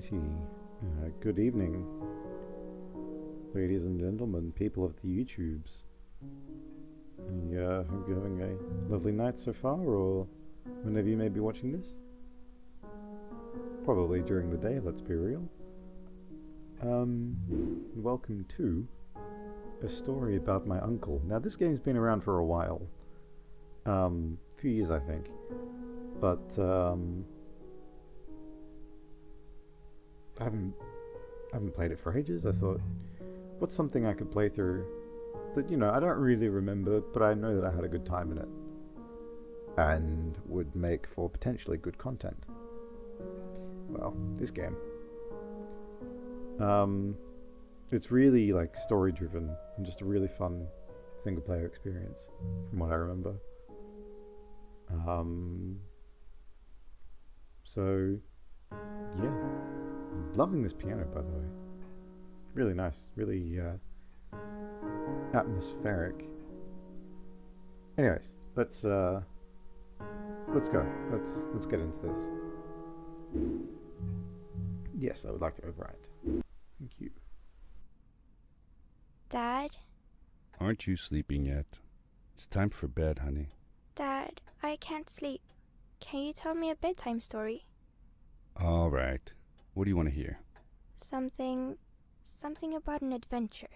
Alrighty. Good evening, ladies and gentlemen, people of the YouTubes. I hope you're having a lovely night so far, or whenever you may be watching this. Probably during the day, let's be real. Welcome to a story about my uncle. Now, this game's been around for a while. Few years, I think. But, I haven't played it for ages. I thought, what's something I could play through that, I don't really remember, but I know that I had a good time in it. And would make for potentially good content. Well, this game. It's really like story driven and just a really fun single player experience from what I remember. So yeah, I'm loving this piano, by the way. Really nice, really atmospheric. Anyways, let's go. Let's get into this. Yes, I would like to overwrite. Thank you. Dad? Aren't you sleeping yet? It's time for bed, honey. Dad, I can't sleep. Can you tell me a bedtime story? All right. What do you want to hear? Something about an adventure.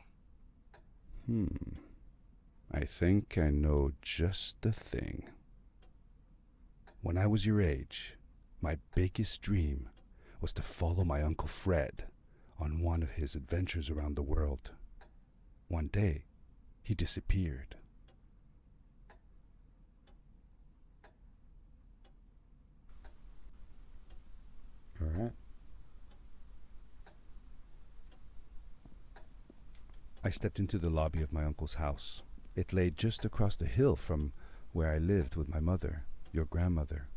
I think I know just the thing. When I was your age, my biggest dream was to follow my Uncle Fred on one of his adventures around the world. One day, he disappeared. Alright. I stepped into the lobby of my uncle's house. It lay just across the hill from where I lived with my mother, your grandmother.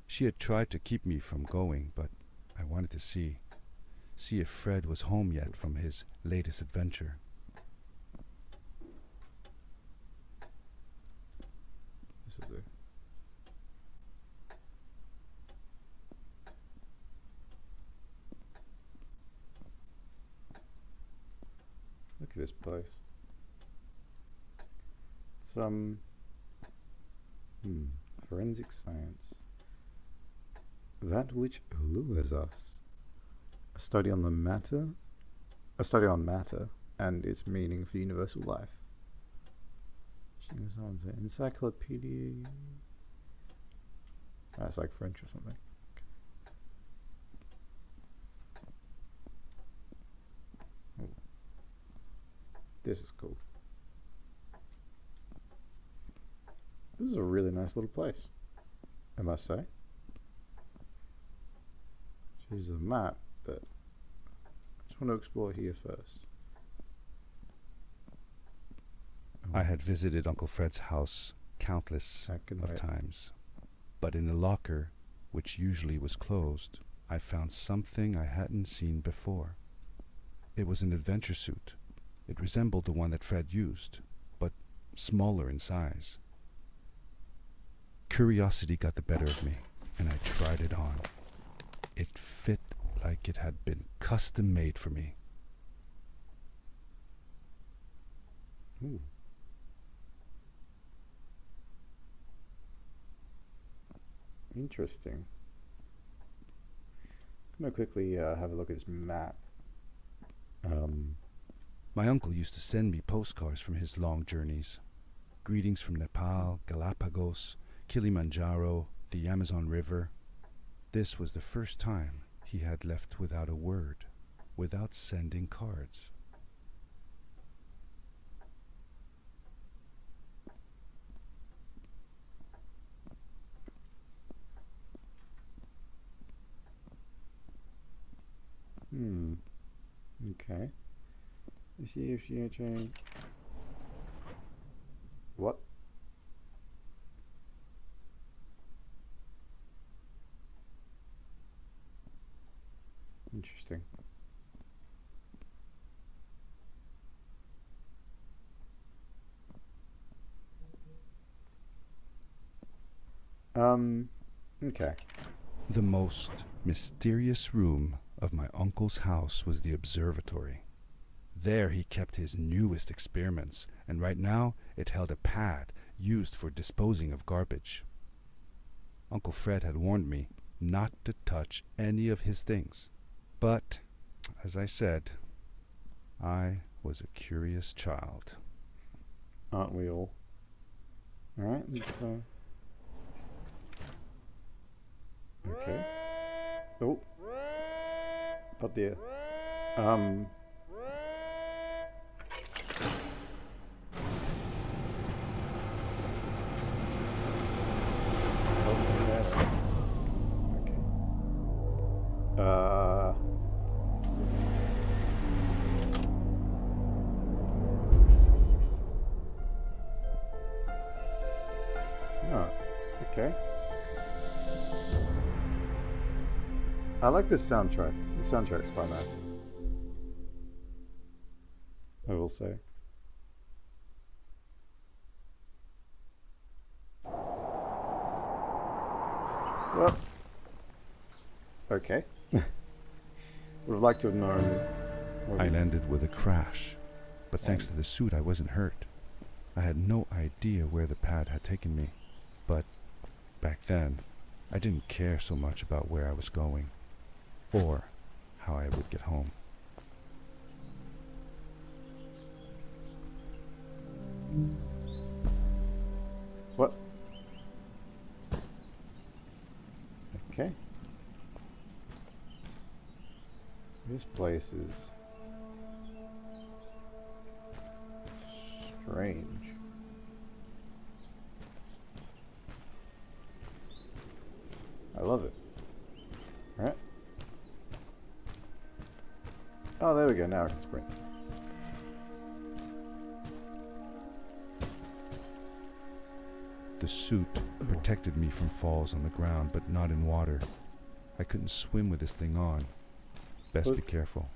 She had tried to keep me from going, but I wanted to see if Fred was home yet from his latest adventure. This will do. Look at this place. It's forensic science. That which allures us. A study on matter and its meaning for universal life. Encyclopedia. It's like French or something. Oh. This is cool. This is a really nice little place, I must say. Here's the map, but I just want to explore here first. I had visited Uncle Fred's house countless of times, but in the locker, which usually was closed, I found something I hadn't seen before. It was an adventure suit. It resembled the one that Fred used, but smaller in size. Curiosity got the better of me, and I tried it on. It fit like it had been custom made for me. Ooh. Interesting. I'm gonna quickly have a look at this map. My uncle used to send me postcards from his long journeys. Greetings from Nepal, Galapagos, Kilimanjaro, the Amazon River. This was the first time he had left without a word, without sending cards. Okay. What? Interesting. Okay. The most mysterious room of my uncle's house was the observatory. There he kept his newest experiments, and right now it held a pad used for disposing of garbage. Uncle Fred had warned me not to touch any of his things. But, as I said, I was a curious child. Aren't we all? Alright, let's okay. Oh. Oh dear. Okay. I like this soundtrack. The soundtrack's quite nice, I will say. Well, okay. Would have liked to have known. I landed with a crash, but thanks to the suit I wasn't hurt. I had no idea where the pad had taken me, but back then I didn't care so much about where I was going or how I would get home. What? Okay. This place is strange. I love it. Alright. Oh, there we go. Now I can sprint. The suit protected me from falls on the ground, but not in water. I couldn't swim with this thing on. Best be careful.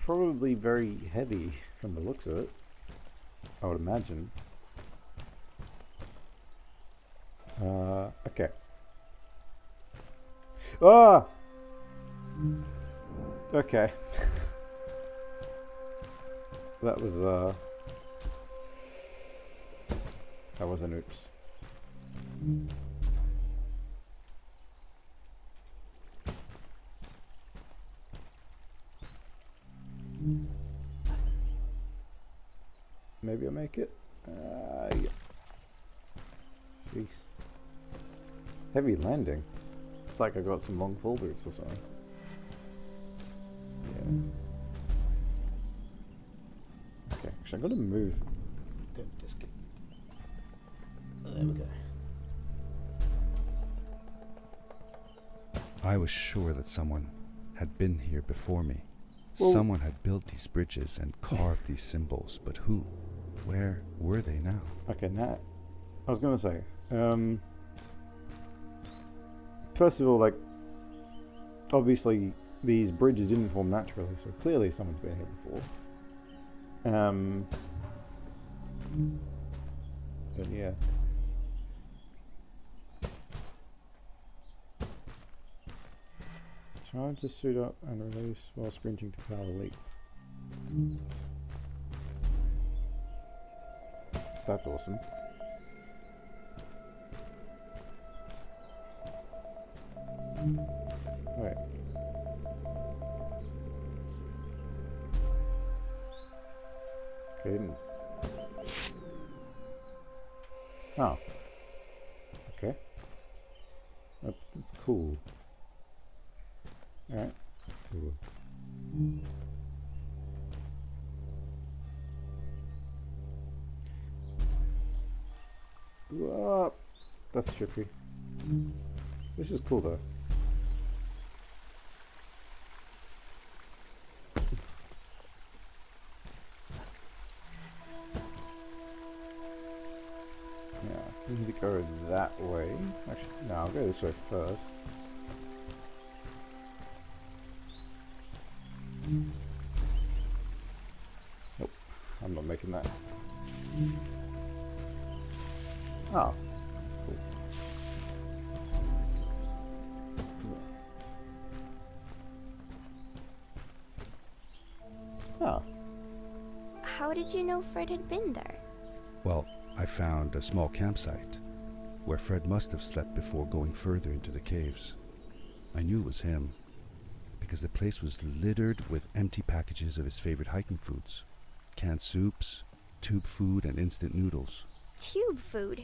Probably very heavy from the looks of it, I would imagine. Okay. Ah! Okay. That was an oops. Maybe I'll make it. Yeah. Jeez. Heavy landing. It's like I got some long fall boots or something. Yeah. Okay, actually I'm gonna move. Just get. There we go. I was sure that someone had been here before me. Well, someone had built these bridges and carved these symbols, but who? Where were they now? Okay, now I was gonna say, first of all, like, obviously these bridges didn't form naturally, so clearly someone's been here before. But yeah. Charge the suit up and release while sprinting to power the leap. That's awesome. Wait. Okay. Oh. Okay. That's cool. Alright. Cool. Whoa. That's trippy. This is cool though. Yeah, we need to go that way. Actually, no, I'll go this way first. Nope, I'm not making that. Oh, that's cool. Oh. How did you know Fred had been there? Well, I found a small campsite where Fred must have slept before going further into the caves. I knew it was him because the place was littered with empty packages of his favorite hiking foods. Canned soups, tube food, and instant noodles. Tube food?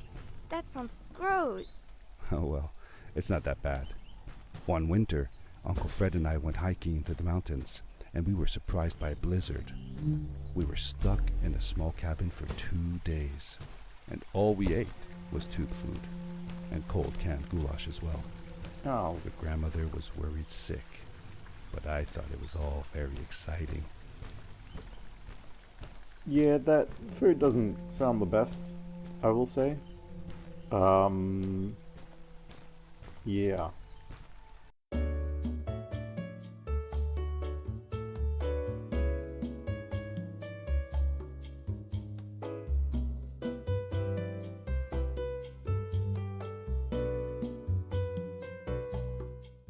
That sounds gross. Oh well, it's not that bad. One winter, Uncle Fred and I went hiking into the mountains, and we were surprised by a blizzard. We were stuck in a small cabin for 2 days, and all we ate was tube food, and cold canned goulash as well. Oh. The grandmother was worried sick, but I thought it was all very exciting. Yeah, that food doesn't sound the best, I will say. Yeah.